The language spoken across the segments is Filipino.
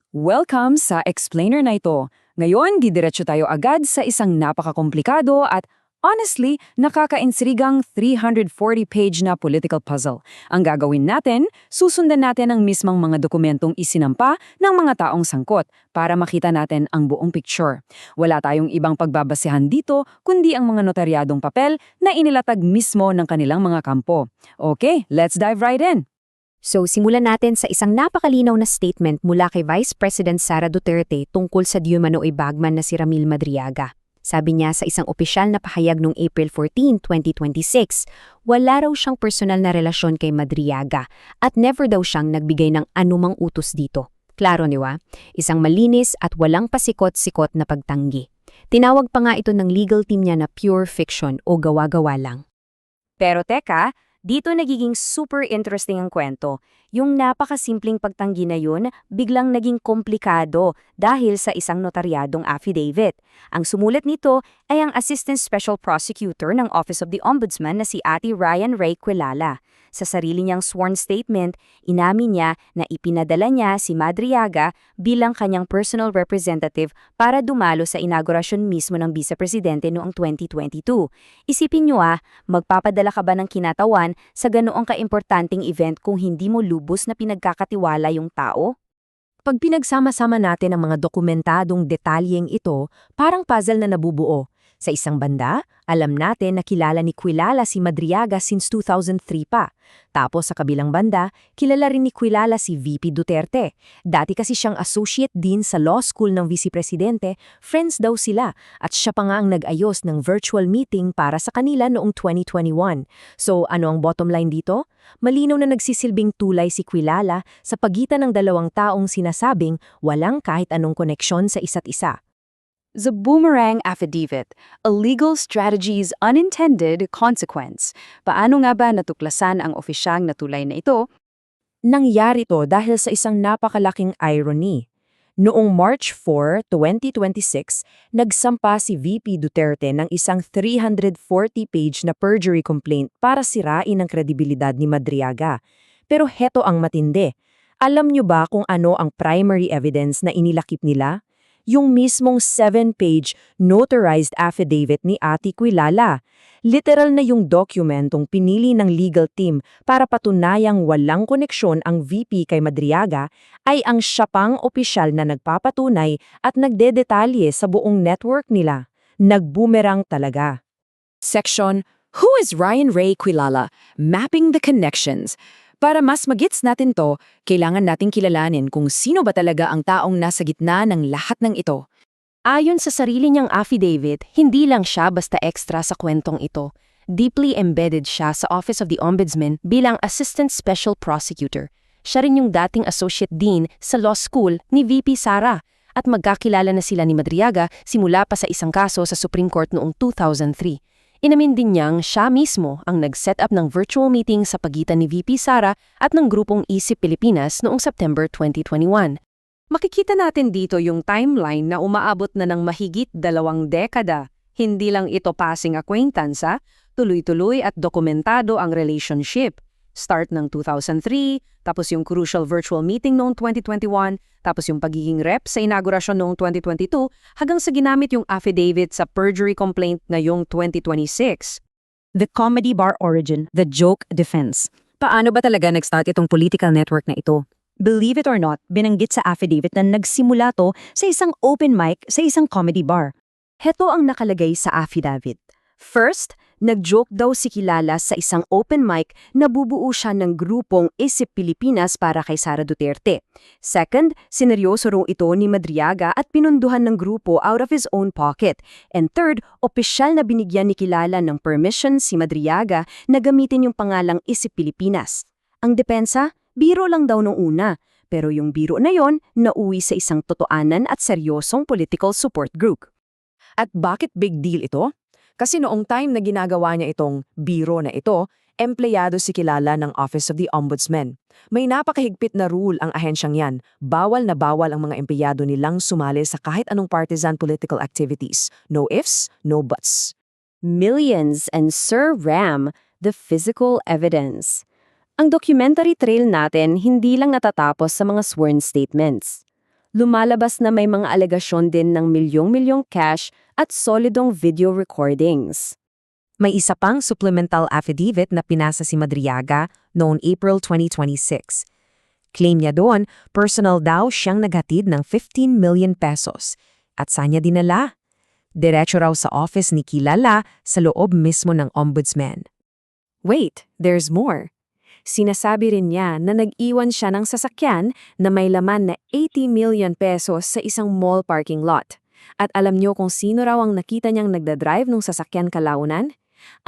Welcome sa explainer na ito. Ngayon, didiretso tayo agad sa isang napakakomplikado at honestly, nakakainsrigang 340-page na political puzzle. Ang gagawin natin, susundan natin ang mismong mga dokumentong isinampa ng mga taong sangkot para makita natin ang buong picture. Wala tayong ibang pagbabasehan dito kundi ang mga notaryadong papel na inilatag mismo ng kanilang mga kampo. Okay, let's dive right in! So, simulan natin sa isang napakalinaw na statement mula kay Vice President Sara Duterte tungkol sa Diumanoy bagman na si Ramil Madriaga. Sabi niya sa isang opisyal na pahayag noong April 14, 2026, wala raw siyang personal na relasyon kay Madriaga at never daw siyang nagbigay ng anumang utos dito. Klaro niwa, isang malinis at walang pasikot-sikot na pagtanggi. Tinawag pa nga ito ng legal team niya na pure fiction o gawa-gawa lang. Pero teka, dito nagiging super interesting ang kwento. Yung napakasimpleng pagtanggi na yun, biglang naging komplikado dahil sa isang notaryadong affidavit. Ang sumulat nito ay ang Assistant Special Prosecutor ng Office of the Ombudsman na si Ate Ryan Ray Quilala. Sa sarili niyang sworn statement, inamin niya na ipinadala niya si Madriaga bilang kanyang personal representative para dumalo sa inaugurasyon mismo ng Vice-Presidente noong 2022. Isipin niyo magpapadala ka ba ng kinatawan sa ganoong kaimportanteng event kung hindi mo lubos na pinagkakatiwala yung tao? Pag pinagsama-sama natin ang mga dokumentadong detalyeng ito, parang puzzle na nabubuo. Sa isang banda, alam natin na kilala ni Quilala si Madriaga since 2003 pa. Tapos sa kabilang banda, kilala rin ni Quilala si VP Duterte. Dati kasi siyang associate dean sa law school ng vice-presidente, friends daw sila, at siya pa nga ang nag-ayos ng virtual meeting para sa kanila noong 2021. So ano ang bottom line dito? Malinaw na nagsisilbing tulay si Quilala sa pagitan ng dalawang taong sinasabing walang kahit anong koneksyon sa isa't isa. The Boomerang Affidavit, a legal strategy's unintended consequence. Paano nga ba natuklasan ang opisyang na tulay na ito? Nangyari to dahil sa isang napakalaking irony. Noong March 4, 2026, nagsampa si VP Duterte ng isang 340-page na perjury complaint para sirain ang kredibilidad ni Madriaga. Pero heto ang matindi. Alam niyo ba kung ano ang primary evidence na inilakip nila? Yung mismong 7-page notarized affidavit ni Ate Quilala. Literal na yung dokumentong pinili ng legal team para patunayang walang koneksyon ang VP kay Madriaga ay ang siya pang opisyal na nagpapatunay at nagdedetalye sa buong network nila. Nag-boomerang talaga. Section, Who is Ryan Ray Quilala? Mapping the Connections. Para mas magets natin to, kailangan nating kilalanin kung sino ba talaga ang taong nasa gitna ng lahat ng ito. Ayon sa sarili niyang affidavit, hindi lang siya basta extra sa kwentong ito. Deeply embedded siya sa Office of the Ombudsman bilang Assistant Special Prosecutor. Siya rin yung dating Associate Dean sa Law School ni VP Sara at magkakilala na sila ni Madriaga simula pa sa isang kaso sa Supreme Court noong 2003. Inamin din niyang siya mismo ang nag-set up ng virtual meeting sa pagitan ni VP Sara at ng grupong Isip Pilipinas noong September 2021. Makikita natin dito yung timeline na umaabot na ng mahigit 2 dekada. Hindi lang ito passing acquaintance, tuloy-tuloy at dokumentado ang relationship. Start ng 2003, tapos yung crucial virtual meeting noong 2021, tapos yung pagiging rep sa inaugurasyon noong 2022, hanggang sa ginamit yung affidavit sa perjury complaint ngayong 2026. The comedy bar origin, the joke defense. Paano ba talaga nag-start itong political network na ito? Believe it or not, binanggit sa affidavit na nagsimula to sa isang open mic sa isang comedy bar. Heto ang nakalagay sa affidavit. First, nag-joke daw si Quilala sa isang open mic na bubuo siya ng grupong Isip Pilipinas para kay Sara Duterte. Second, sineryoso raw ito ni Madriaga at pinunduhan ng grupo out of his own pocket. And third, opisyal na binigyan ni Quilala ng permission si Madriaga na gamitin yung pangalang Isip Pilipinas. Ang depensa, biro lang daw nung una. Pero yung biro na yon, nauwi sa isang totoanan at seryosong political support group. At bakit big deal ito? Kasi noong time na ginagawa niya itong biro na ito, empleyado si Quilala ng Office of the Ombudsman. May napakahigpit na rule ang ahensyang yan. Bawal na bawal ang mga empleyado nilang sumali sa kahit anong partisan political activities. No ifs, no buts. Millions and Sir Ram, the physical evidence. Ang documentary trail natin hindi lang natatapos sa mga sworn statements. Lumalabas na may mga alegasyon din ng milyong-milyong cash at solidong video recordings. May isa pang supplemental affidavit na pinasa si Madriaga noong April 2026. Claim niya doon, personal daw siyang naghatid ng 15 million pesos. At saan niya dinala? Diretso raw sa office ni Kilala sa loob mismo ng ombudsman. Wait, there's more. Sinasabi rin niya na nag-iwan siya ng sasakyan na may laman na 80 million pesos sa isang mall parking lot. At alam niyo kung sino raw ang nakita niyang nagdadrive ng sasakyan kalaunan?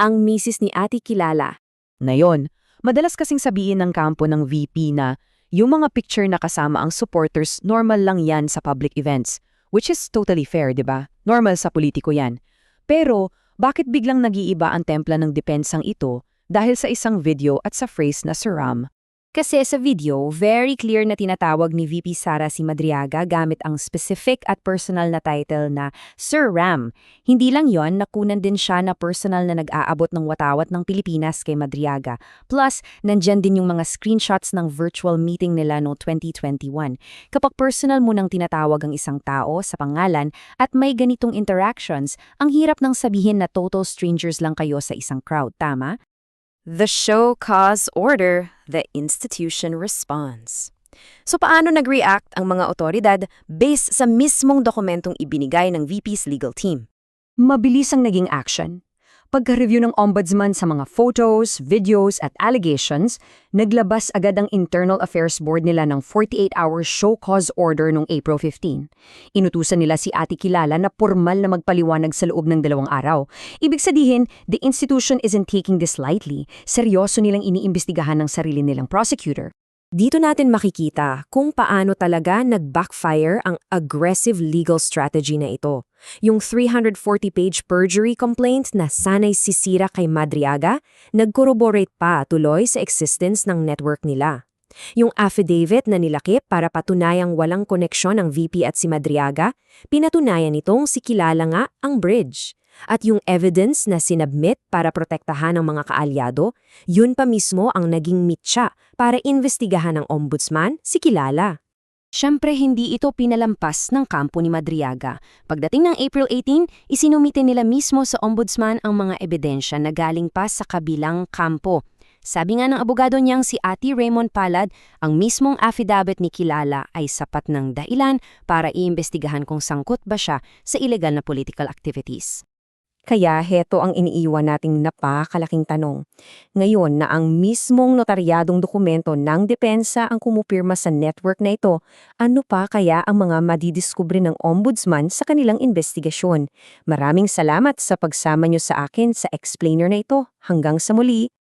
Ang misis ni Ate Kilala. Ngayon, madalas kasing sabihin ng kampo ng VP na yung mga picture na kasama ang supporters normal lang yan sa public events, which is totally fair, di ba? Normal sa politiko yan. Pero, bakit biglang nag-iiba ang templa ng depensang ito dahil sa isang video at sa phrase na Suram? Kasi sa video, very clear na tinatawag ni VP Sara si Madriaga gamit ang specific at personal na title na Sir Ram. Hindi lang yon, nakunan din siya na personal na nag-aabot ng watawat ng Pilipinas kay Madriaga. Plus, nandyan din yung mga screenshots ng virtual meeting nila no 2021. Kapag personal mo nang tinatawag ang isang tao sa pangalan at may ganitong interactions, ang hirap nang sabihin na total strangers lang kayo sa isang crowd, tama? The show cause order, the institution responds. So paano nag-react ang mga otoridad based sa mismong dokumentong ibinigay ng VP's legal team? Mabilis ang naging action. Pagka-review ng ombudsman sa mga photos, videos at allegations, naglabas agad ang Internal Affairs Board nila ng 48-hour show cause order noong April 15. Inutusan nila si Ate Kilala na formal na magpaliwanag sa loob ng 2 araw. Ibig sabihin, the institution isn't taking this lightly. Seryoso nilang iniimbestigahan ng sarili nilang prosecutor. Dito natin makikita kung paano talaga nag-backfire ang aggressive legal strategy na ito. Yung 340-page perjury complaint na sanay sisira kay Madriaga, nag-corroborate pa tuloy sa existence ng network nila. Yung affidavit na nilakip para patunayang walang koneksyon ang VP at si Madriaga, pinatunayan nitong si Kilala nga ang bridge. At yung evidence na sinabmit para protektahan ang mga kaalyado, yun pa mismo ang naging mitya para investigahan ng ombudsman si Kilala. Siyempre, hindi ito pinalampas ng kampo ni Madriaga. Pagdating ng April 18, isinumite nila mismo sa ombudsman ang mga ebidensya na galing pa sa kabilang kampo. Sabi nga ng abogado niyang si Ate Raymond Palad, ang mismong affidavit ni Kilala ay sapat ng dahilan para iimbestigahan kung sangkot ba siya sa illegal na political activities. Kaya heto ang iniiwan nating napakalaking tanong. Ngayon na ang mismong notaryadong dokumento ng depensa ang kumupirma sa network na ito, ano pa kaya ang mga madidiskubre ng ombudsman sa kanilang investigasyon? Maraming salamat sa pagsama nyo sa akin sa explainer na ito. Hanggang sa muli!